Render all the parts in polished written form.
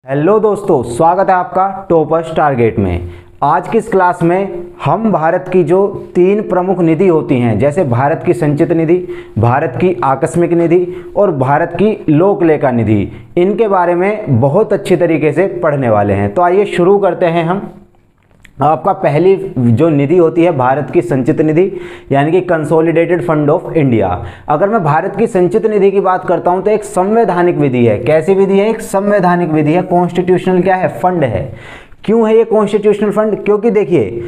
Hello दोस्तों, स्वागत है आपका टॉपर्स टारगेट में। आज की इस क्लास में हम भारत की जो 3 प्रमुख निधि होती हैं, जैसे भारत की संचित निधि, भारत की आकस्मिक निधि और भारत की लोक लेखा निधि, इनके बारे में बहुत अच्छी तरीके से पढ़ने वाले हैं। तो आइए शुरू करते हैं हम। आपका पहली जो निधि होती है भारत की संचित निधि, यानी कि कंसोलिडेटेड फंड ऑफ इंडिया। अगर मैं भारत की संचित निधि की बात करता हूं तो एक संवैधानिक विधि है। कैसी विधि है? एक संवैधानिक विधि है। कॉन्स्टिट्यूशनल क्या है? फंड है। क्यों है ये कॉन्स्टिट्यूशनल फंड? क्योंकि देखिए,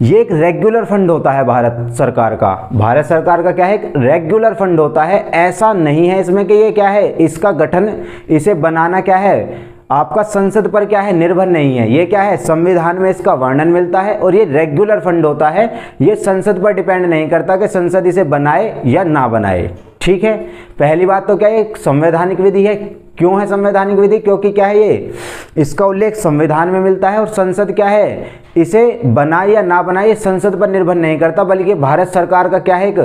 ये एक रेगुलर फंड होता है भारत सरकार का। भारत सरकार का क्या है? एक रेगुलर फंड होता है। ऐसा नहीं है इसमें कि ये क्या है, इसका गठन, इसे बनाना क्या है, आपका संसद पर क्या है, निर्भर नहीं है। ये क्या है, संविधान में इसका वर्णन मिलता है और ये रेगुलर फंड होता है। ये संसद पर डिपेंड नहीं करता कि संसद इसे बनाए या ना बनाए। ठीक है, पहली बात तो क्या है, एक संवैधानिक विधि है। क्यों है संवैधानिक विधि? क्योंकि क्या है, ये इसका उल्लेख संविधान में मिलता है और संसद क्या है, इसे बनाए या ना बनाए, संसद पर निर्भर नहीं करता, बल्कि भारत सरकार का क्या है, एक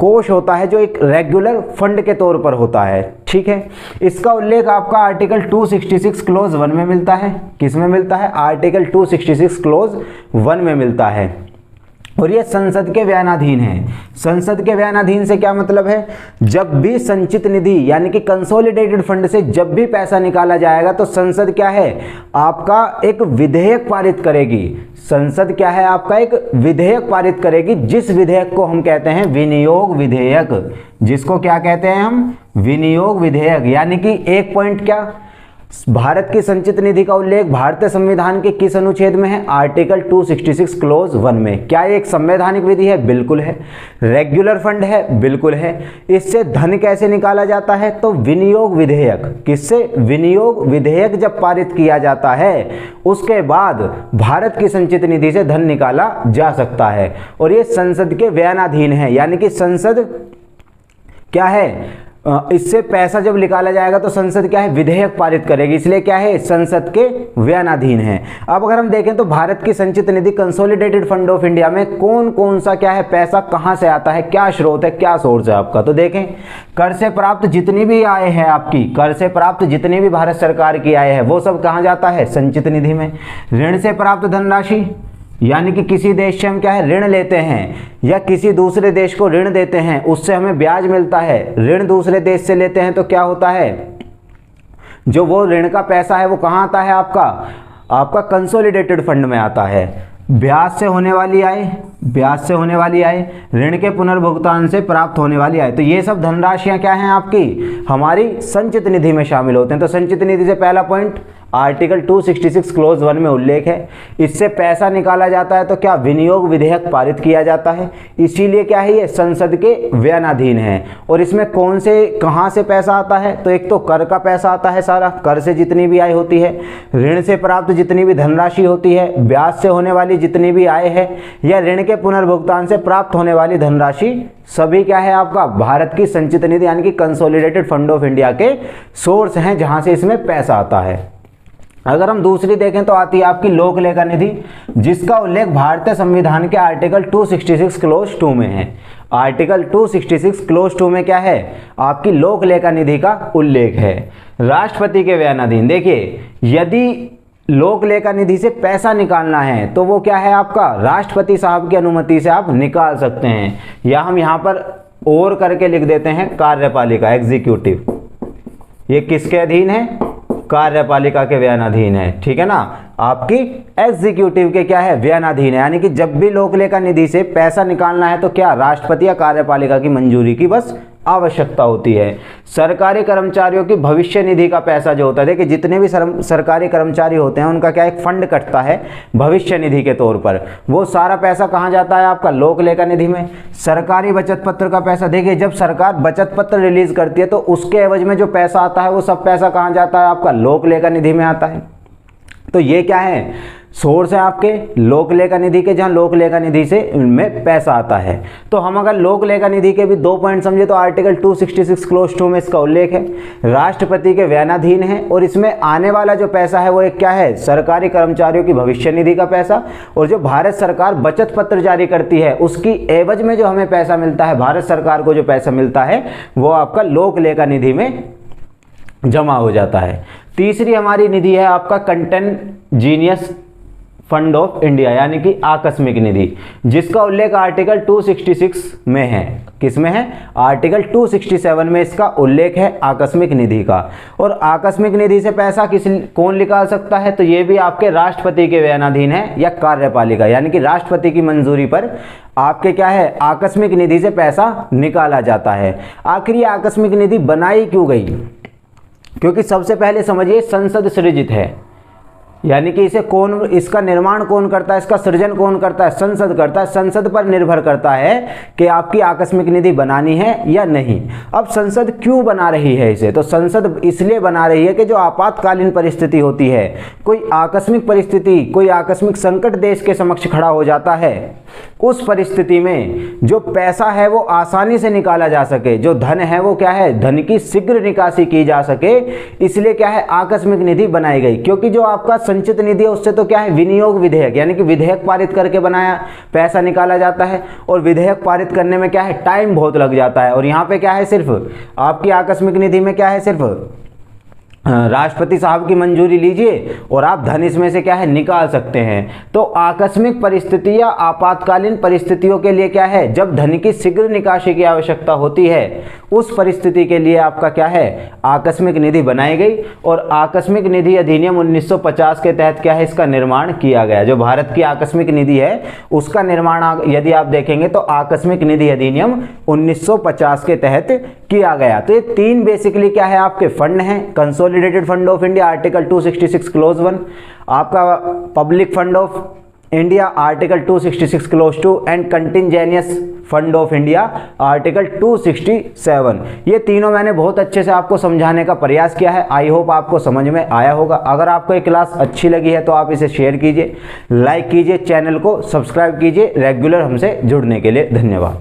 कोष होता है जो एक रेगुलर फंड के तौर पर होता है। ठीक है, इसका उल्लेख आपका आर्टिकल 266 क्लोज 1 में मिलता है। किस में मिलता है? आर्टिकल 266 क्लोज 1 में मिलता है। और ये संसद के व्ययनाधीन है। संसद के व्ययनाधीन से क्या मतलब है? जब भी संचित निधि यानी कि कंसोलिडेटेड फंड से जब भी पैसा निकाला जाएगा तो संसद क्या है, आपका एक विधेयक पारित करेगी। संसद क्या है, आपका एक विधेयक पारित करेगी, जिस विधेयक को हम कहते हैं विनियोग विधेयक। जिसको क्या कहते हैं हम? विनियोग विधेयक। यानी कि एक पॉइंट क्या, भारत की संचित निधि का उल्लेख भारतीय संविधान के किस अनुच्छेद में है? आर्टिकल 266 क्लोज 1 में। क्या ये एक संवैधानिक विधि है? बिल्कुल है। रेगुलर फंड है? बिल्कुल है। इससे धन कैसे निकाला जाता है? तो विनियोग विधेयक। किससे? विनियोग विधेयक जब पारित किया जाता है उसके बाद भारत की संचित निधि से धन निकाला जा सकता है। और ये संसद के व्ययनाधीन है, यानी कि संसद क्या है, इससे पैसा जब निकाला जाएगा तो संसद क्या है, विधेयक पारित करेगी। इसलिए क्या है, संसद के व्ययनाधीन है। अब अगर हम देखें तो भारत की संचित निधि कंसोलिडेटेड फंड ऑफ इंडिया में कौन कौन सा क्या है, पैसा कहां से आता है, क्या स्रोत है, क्या सोर्स है आपका? तो देखें, कर से प्राप्त जितनी भी आय है आपकी, कर से प्राप्त जितनी भी भारत सरकार की आय है, वो सब कहां जाता है? संचित निधि में। ऋण से प्राप्त धनराशि, यानी कि किसी देश से हम क्या है, ऋण लेते हैं या किसी दूसरे देश को ऋण देते हैं, उससे हमें ब्याज मिलता है। ऋण दूसरे देश से लेते हैं तो क्या होता है, जो वो ऋण का पैसा है वो कहाँ आता है, आपका कंसोलिडेटेड फंड में आता है। ब्याज से होने वाली आय, ब्याज से होने वाली आय, ऋण के पुनर्भुगतान से प्राप्त होने वाली आय, तो ये सब धनराशियां क्या हैं आपकी, हमारी संचित निधि में शामिल होते हैं। तो संचित निधि से पहला पॉइंट आर्टिकल 266 क्लोज 1 में उल्लेख है। इससे पैसा निकाला जाता है तो क्या, विनियोग विधेयक पारित किया जाता है। इसीलिए क्या है, ये संसद के व्ययनाधीन है। और इसमें कौन से, कहां से पैसा आता है? तो एक तो कर का पैसा आता है, सारा कर से जितनी भी आय होती है, ऋण से प्राप्त जितनी भी धनराशि होती है, ब्याज से होने वाली जितनी भी आय है, या ऋण के पुनर्भुगतान से प्राप्त होने वाली धनराशि, सभी क्या है आपका भारत की संचित निधि यानी कि कंसोलिडेटेड फंड ऑफ इंडिया के सोर्स हैं, जहां से इसमें पैसा आता है। अगर हम दूसरी देखें तो आती है आपकी लोक लेखा निधि, जिसका उल्लेख भारतीय संविधान के आर्टिकल 266 क्लोज 2 में है। आर्टिकल 266 क्लोज 2 में क्या है, आपकी लोक लेखा निधि का उल्लेख है। राष्ट्रपति के व्ययनाधीन। देखिए, यदि लोक लेखा निधि से पैसा निकालना है तो वो क्या है, आपका राष्ट्रपति साहब की अनुमति से आप निकाल सकते हैं, या हम यहां पर और करके लिख देते हैं कार्यपालिका, एग्जीक्यूटिव। ये किसके अधीन है? कार्यपालिका के व्ययनाधीन है। ठीक है ना, आपकी एग्जीक्यूटिव के क्या है, व्ययनाधीन है। यानी कि जब भी लोक लेखा निधि से पैसा निकालना है तो क्या, राष्ट्रपति या कार्यपालिका की मंजूरी की बस आवश्यकता होती है। सरकारी कर्मचारियों की भविष्य निधि का पैसा जो होता है, देखिए जितने भी सरकारी कर्मचारी होते हैं उनका क्या एक फंड कटता है भविष्य निधि के तौर पर, वो सारा पैसा कहाँ जाता है, आपका लोक लेखा निधि में। सरकारी बचत पत्र का पैसा, देखिए जब सरकार बचत पत्र रिलीज करती है तो उसके एवज में जो पैसा आता है वो सब पैसा कहाँ जाता है, आपका लोक लेखा निधि में आता है। तो ये क्या है, सोर्स है आपके लोक लेखा निधि के, जहां लोक लेखा निधि से इनमें पैसा आता है। तो हम अगर लोक लेखा निधि के भी 2 पॉइंट समझे तो आर्टिकल 266 क्लोज 2 में इसका उल्लेख है, राष्ट्रपति के व्ययनाधीन है, और इसमें आने वाला जो पैसा है वो एक क्या है, सरकारी कर्मचारियों की भविष्य निधि का पैसा, और जो भारत सरकार बचत पत्र जारी करती है उसकी एवज में जो हमें पैसा मिलता है, भारत सरकार को जो पैसा मिलता है वो आपका लोक लेखा निधि में जमा हो जाता है। तीसरी हमारी निधि है आपका कंटेंजीनियस फंड ऑफ इंडिया, यानी कि आकस्मिक निधि, जिसका उल्लेख आर्टिकल 266 में है। किस में है? आर्टिकल 267 में इसका उल्लेख है आकस्मिक निधि का। और आकस्मिक निधि से पैसा कौन निकाल सकता है? तो ये भी आपके राष्ट्रपति के व्ययनाधीन है या कार्यपालिका, यानी कि राष्ट्रपति की मंजूरी पर आपके क्या है, आकस्मिक निधि से पैसा निकाला जाता है। आखिर ये आकस्मिक निधि बनाई क्यों गई? क्योंकि सबसे पहले समझिए संसद सृजित है, यानी कि इसे कौन, इसका निर्माण कौन करता है, इसका सृजन कौन करता है? संसद करता है। संसद पर निर्भर करता है कि आपकी आकस्मिक निधि बनानी है या नहीं। अब संसद क्यों बना रही है इसे? तो संसद इसलिए बना रही है कि जो आपातकालीन परिस्थिति होती है, कोई आकस्मिक परिस्थिति, कोई आकस्मिक संकट देश के समक्ष खड़ा हो जाता है, उस परिस्थिति में जो पैसा है वो आसानी से निकाला जा सके, जो धन है वो क्या है, धन की शीघ्र निकासी की जा सके, इसलिए क्या है, आकस्मिक निधि बनाई गई। क्योंकि जो आपका संचित निधि है उससे तो क्या है, विनियोग विधेयक, यानी कि विधेयक पारित करके बनाया पैसा निकाला जाता है, और विधेयक पारित करने में क्या है, टाइम बहुत लग जाता है। और यहाँ पे क्या है, सिर्फ आपकी आकस्मिक निधि में क्या है, सिर्फ राष्ट्रपति साहब की मंजूरी लीजिए और आप धन इसमें से क्या है, निकाल सकते हैं। तो आकस्मिक परिस्थिति या आपातकालीन परिस्थितियों के लिए क्या है, जब धन की शीघ्र निकासी की आवश्यकता होती है, उस परिस्थिति के लिए आपका क्या है, आकस्मिक निधि बनाई गई। और आकस्मिक निधि अधिनियम 1950 के तहत क्या है, इसका निर्माण किया गया। जो भारत की आकस्मिक निधि है उसका निर्माण यदि आप देखेंगे तो आकस्मिक निधि अधिनियम 1950 के तहत किया गया। तो ये तीन बेसिकली क्या है, आपके फंड हैं। Consolidated fund of India article 266 clause 1, आपका public fund of India article 266 clause 2 and contingency fund of India article 267। ये तीनों मैंने बहुत अच्छे से आपको समझाने का प्रयास किया है। आई होप आपको समझ में आया होगा। अगर आपको ये क्लास अच्छी लगी है तो आप इसे शेयर कीजिए, लाइक कीजिए, चैनल को सब्सक्राइब कीजिए। रेगुलर हमसे जुड़ने के लिए धन्यवाद।